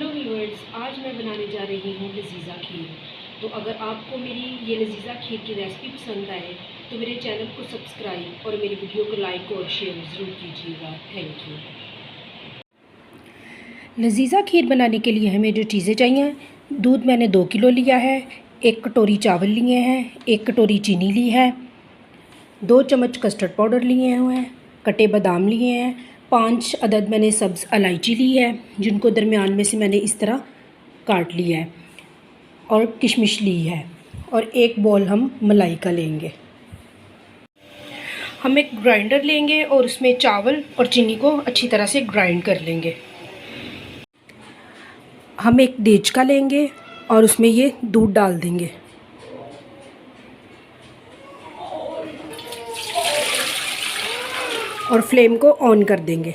Hello viewers, आज मैं बनाने जा रही हूँ लजीज़ा खीर। तो अगर आपको मेरी ये लजीज़ा खीर की रेसिपी पसंद आए तो मेरे चैनल को सब्सक्राइब और मेरी वीडियो को लाइक और शेयर ज़रूर कीजिएगा। Thank you. लजीज़ा खीर बनाने के लिए हमें जो चीज़ें चाहिए, दूध मैंने 2 किलो लिया है, 1 कटोरी चावल लिए हैं, 1 कटोरी चीनी ली है, 2 चम्मच कस्टर्ड पाउडर लिए हुए हैं, कटे बादाम लिए हैं, 5 अदद मैंने सब्ज़ इलायची ली है जिनको दरमियान में से मैंने इस तरह काट लिया है, और किशमिश ली है, और 1 बॉल हम मलाई का लेंगे। हम एक ग्राइंडर लेंगे और उसमें चावल और चीनी को अच्छी तरह से ग्राइंड कर लेंगे। हम एक देचका लेंगे और उसमें ये दूध डाल देंगे। और फ्लेम को ऑन कर देंगे।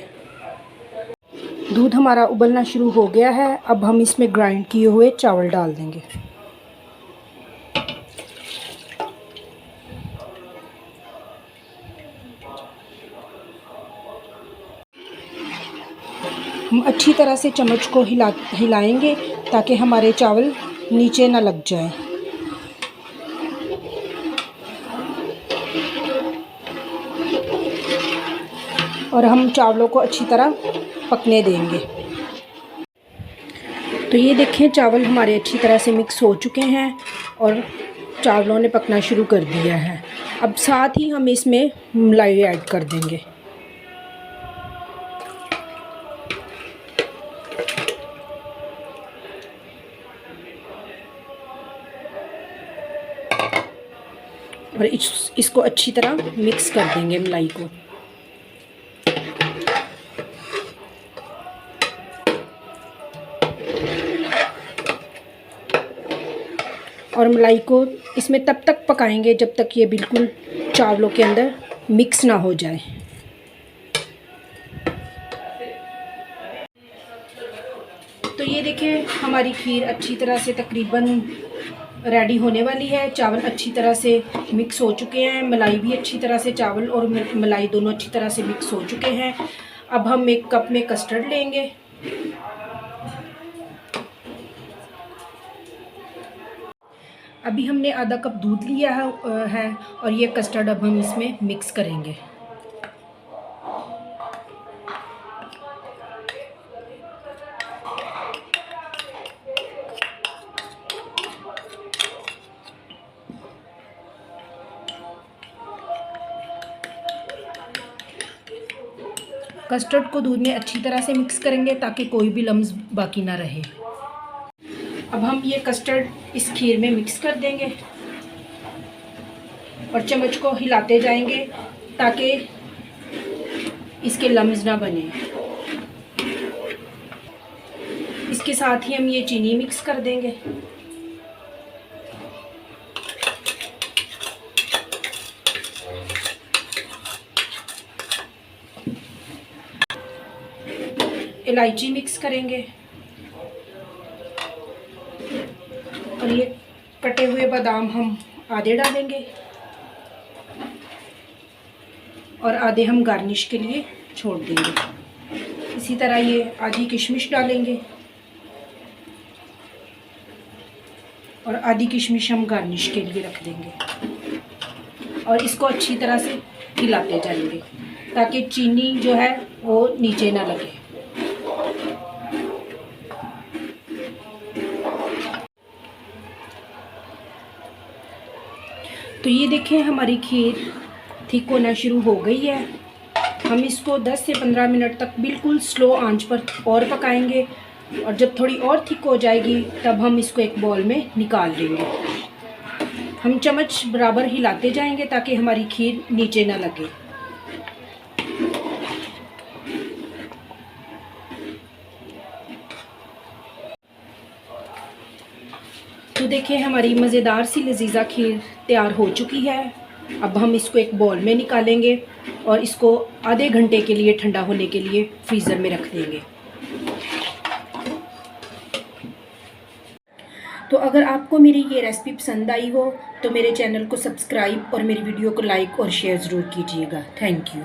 दूध हमारा उबलना शुरू हो गया है। अब हम इसमें ग्राइंड किए हुए चावल डाल देंगे। हम अच्छी तरह से चम्मच को हिलाएंगे ताकि हमारे चावल नीचे ना लग जाएं। और हम चावलों को अच्छी तरह पकने देंगे। तो ये देखें, चावल हमारे अच्छी तरह से मिक्स हो चुके हैं और चावलों ने पकना शुरू कर दिया है। अब साथ ही हम इसमें मलाई ऐड कर देंगे। और इसको अच्छी तरह मिक्स कर देंगे मलाई को। और मलाई को इसमें तब तक पकाएंगे जब तक ये बिल्कुल चावलों के अंदर मिक्स ना हो जाए। तो ये देखिए, हमारी खीर अच्छी तरह से तकरीबन रेडी होने वाली है। चावल अच्छी तरह से मिक्स हो चुके हैं, मलाई भी अच्छी तरह से, चावल और मलाई दोनों अच्छी तरह से मिक्स हो चुके हैं। अब हम एक कप में कस्टर्ड लेंगे। अभी हमने आधा कप दूध लिया है और ये कस्टर्ड अब हम इसमें मिक्स करेंगे। कस्टर्ड को दूध में अच्छी तरह से मिक्स करेंगे ताकि कोई भी लम्स बाकी ना रहे। अब हम ये कस्टर्ड इस खीर में मिक्स कर देंगे और चम्मच को हिलाते जाएंगे ताकि इसके लम्स ना बने। इसके साथ ही हम ये चीनी मिक्स कर देंगे। इलायची मिक्स करेंगे और ये कटे हुए बादाम हम आधे डालेंगे और आधे हम गार्निश के लिए छोड़ देंगे। इसी तरह ये आधी किशमिश डालेंगे और आधी किशमिश हम गार्निश के लिए रख देंगे। और इसको अच्छी तरह से हिलाते जाएंगे ताकि चीनी जो है वो नीचे ना लगे। तो ये देखें, हमारी खीर थिक होना शुरू हो गई है। हम इसको 10 से 15 मिनट तक बिल्कुल स्लो आंच पर और पकाएंगे और जब थोड़ी और थिक हो जाएगी तब हम इसको एक बाउल में निकाल लेंगे। हम चम्मच बराबर हिलाते जाएंगे ताकि हमारी खीर नीचे ना लगे। तो देखिए, हमारी मज़ेदार सी लजीज़ा खीर तैयार हो चुकी है। अब हम इसको एक बाउल में निकालेंगे और इसको आधे घंटे के लिए ठंडा होने के लिए फ्रीज़र में रख देंगे। तो अगर आपको मेरी ये रेसिपी पसंद आई हो तो मेरे चैनल को सब्सक्राइब और मेरी वीडियो को लाइक और शेयर ज़रूर कीजिएगा। Thank you.